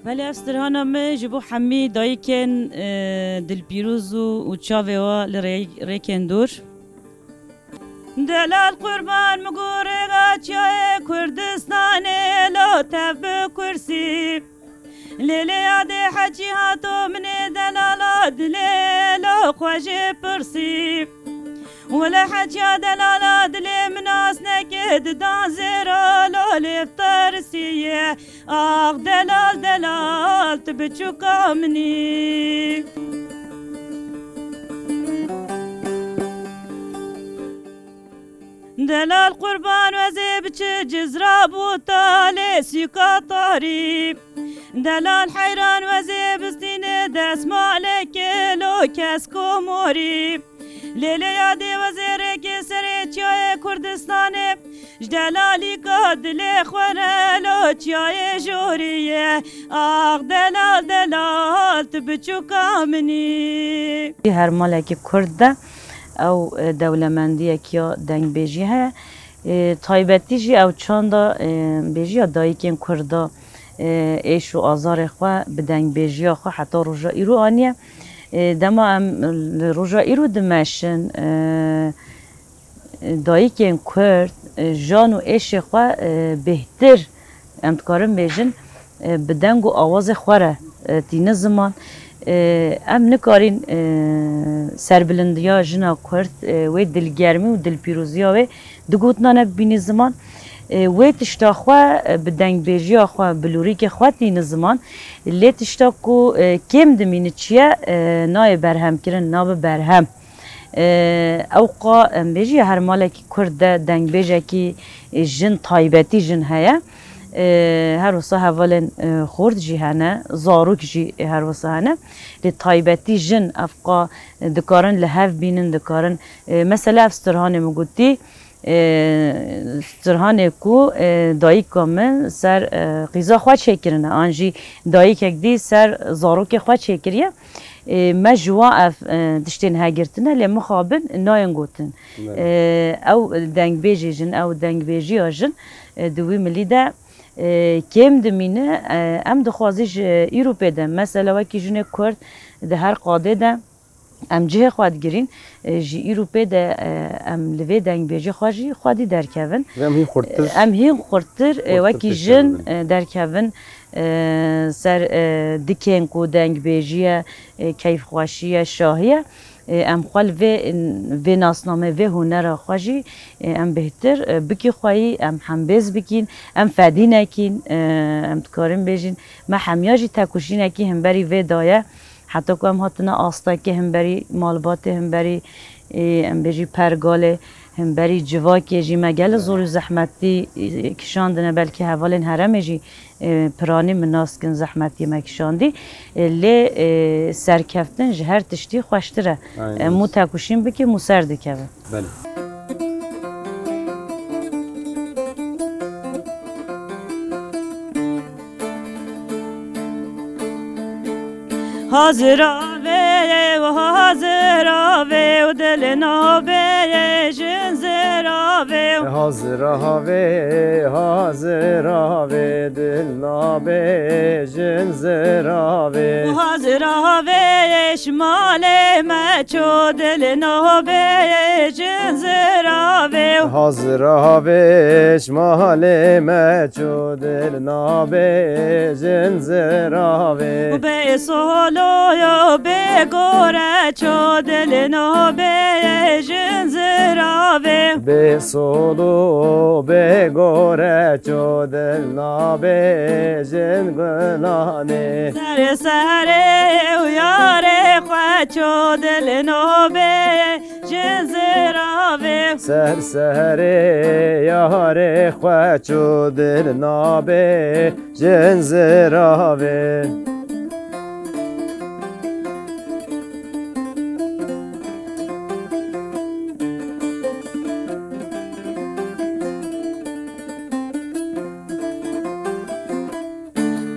بله استرهانا me ji bo hemî dayîkên dilpîroz û çavê wa li rêkên dor. Delal qurban mi gorêga çiyayê Kurdistanê lo tev bi kursî. Lêlê yadê hecî hato minê delala dilê lo xwe jê pirsî. ولا حجا دلالا دلي مناس نكد دان زيرا لولي بطرسية آخ دلال دلال تبتشو كامني دلال قربان وزيب جزرا بوطالي سيكا طاري دلال حيران وزيب استيني دسمع لك لو كاسكو موري لیلی یادی وزیره که سری چای کردستانه جدلالی که دلی خوره لو چای جوریه آخ دلال دلال تبچو کامنی هر مالک کرده او دولمندیه که دنگ بیجی ها تایبتی جی او چاندا بیجی ها دایی که کرده ایش و آزار خواه به دنگ بیجی ها خواه حتی روژا ایرو آنیه دما ام روجا ایرو دمشن دایی که کرد جان و ایش خوا بهتر ام تکارم بیجن بدنگ و آواز خوره تین زمان ام نکارین سربلندیا جنا کرد و دلگرمی و دلپیروزیا و دگوتنا نبینی زمان و تشتا خوا بدنگ بیجی خوا بلوری که خوا تین زمان لی تشتا کو کم دمینه چیه نای برهم کرن ناب برهم اوقا بیجی هر مالا که کرده دنگ بیجی که جن تایبتی جن هیا هر وسا حوالن خورد جی هنه زاروک جی هر وسا هنه لی تایبتی جن افقا دکارن لحف بینن دکارن مثلا افسترهانه مگوتی استرهانه کو دایی کامل سر غذا خواهد شکرنه آنجی دایی که دی سر زاروک خواهد شکریه مجوا اف دشتین هاگرتنه لی مخابن ناین گوتن او دنگ بیجی جن او دنگ بیجی آجن دوی ملی ده کم دمینه ام دخوازیش ایرو پیده مثلا وکی جنه کرد ده هر قاده ده ام جه خواهد گرین جی ایروپی ده ام لوی دنگ بیجی خواهی خواهی درکون ام هین خورتر وکی جن درکون سر دکین کو دنگ بیجیه کیف خواشیه شاهیه ام خوال و ناسنامه و هنر خواهی ام بهتر بکی خواهی ام همبز بکین ام فدی نکین ام تکارم بیجین ما همیاجی تکوشی نکی هم بری و دایه حتی که هم هاتنا آستا که هم بری مالبات هم بری هم بری پرگاله هم بری جواکی جی مگل زور زحمتی کشاندنه بلکه حوالین هرمه جی پرانی مناسکن زحمتی مکشاندی لی سرکفتن جهر تشتی خوشتره مو تکوشیم بکی مو سرده که بله حاضر آوه و حاضر آوه و دل نابه جنزر آوه حاضر آوه حاضر آوه دل نابه جنزر آوه حاضر آوه شمال مچو دل نابه جنزر آوه حاضر آوه شمال مچو دل نابه جنزر آوه به سولو یا به گوره چو دل نابه جنزر آوه به سولو به گوره چو دل نابه جنگلانه سر سر و یار خواه چو دل نابه جنزر آوه سر سر یار خواه چو دل نابه جنزر آوه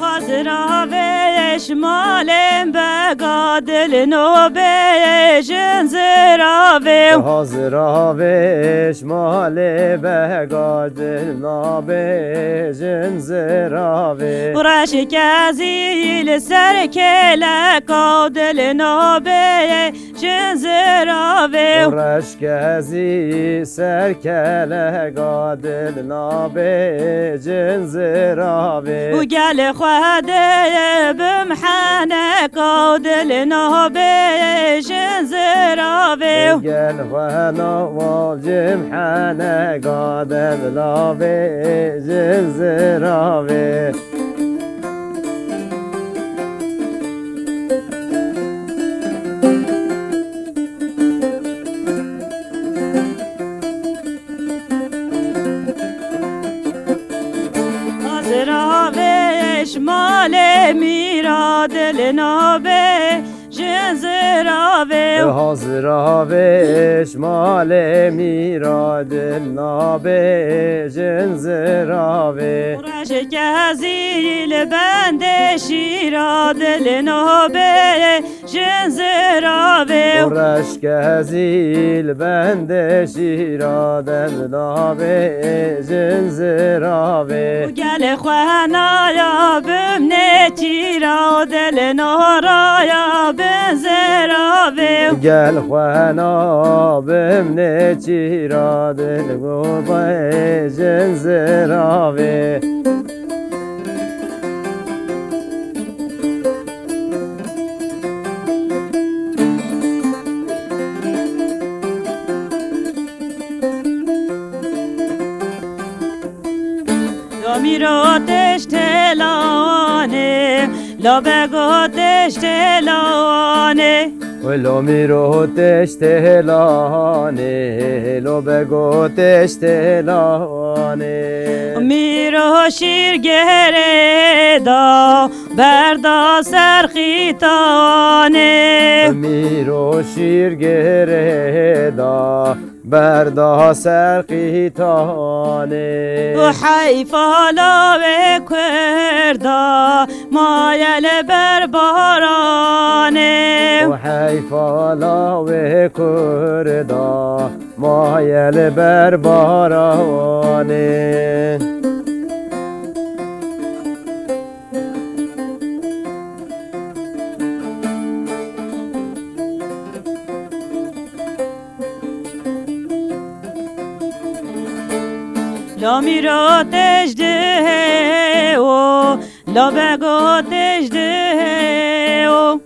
حاضر آوه شمالم بگاد دل نوبه جنزراوه حاضراوش مال بگار دل نابه جنزراوه رش کزیل سر کلکا دل نوبه جنزراوه رش کزی سر کلکا دل نابه جنزراوه و گل خواده بمحنکا دل نوبه جنزراوه گل خوانا و جمحنه قادم لابه جنزراوه زراوش مال میرا دل نابه جنزراوه حاضراوش مال میرا دل نابه جنزراوه رش کزیل بند شیرا دل نابه جنزراوه رش کزیل بند شیرا دل نابه جنزراوه گل خوانایا بمنه تیرا دل نارایا بزراوه گل خوانا بمنه چیرا دل گوبه جنزراوه میرو تشتلانه لا بگو تشتلانه ولو میرو تشتلانه لو بگو تشتلانه میرو شیر گره دا بردا سرخیتانه میرو شیر گره دا بردا سرقیتانه و حیفالا و کردا مایل بربارانه و حیفالا و کردا مایل بربارانه لا میرو تجده و لا بگو تجده و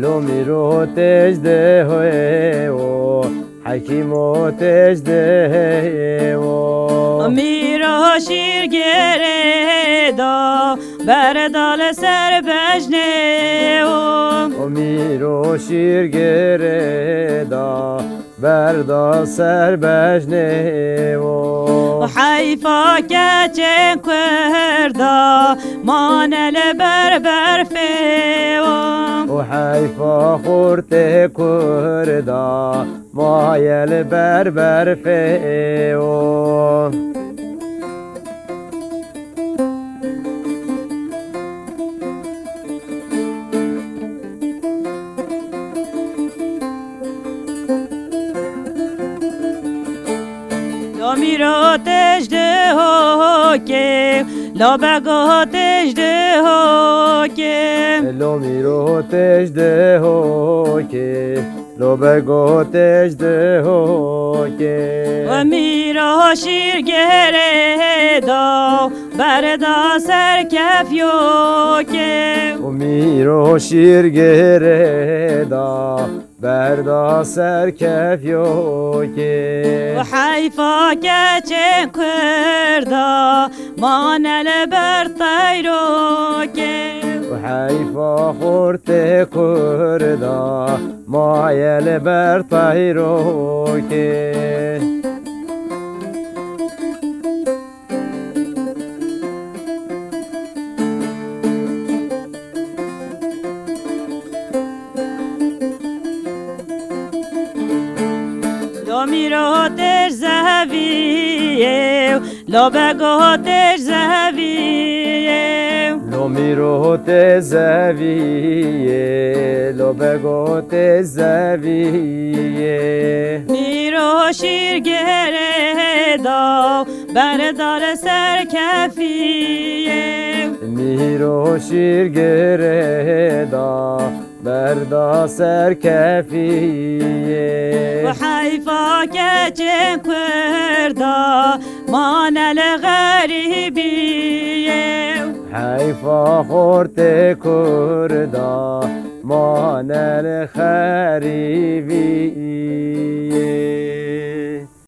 لو میرو تجده و حکیم و تجده و میرو شیر گره دا بردال سر بجنه و میرو شیر گره دا بردا سر بجنه و حیفا که چه کردا مانل بربر و حیفا خورت کردا مایل بربر و میرو تجده ها که لا بگو تجده ها که لو میرو تجده که لو بگو تجده که و میرو شیر گره دا بردا سر کفیو که و میرو شیر گره دا بردا سر کفیو که و حیفا که چه کردا مانل بر طیرو که و حیفا خورت کردا مایل بر طیرو که میرو تش زهویه لا بگو تش زهویه لو لو میرو تزویه لو بگو تزویه میرو شیر گره دا بردار سر کفیه میرو شیر گره دا بردا سر کفیه و حیفا که چه کردا مانل غریبیه حیفا خورت کردا مانل خریبیه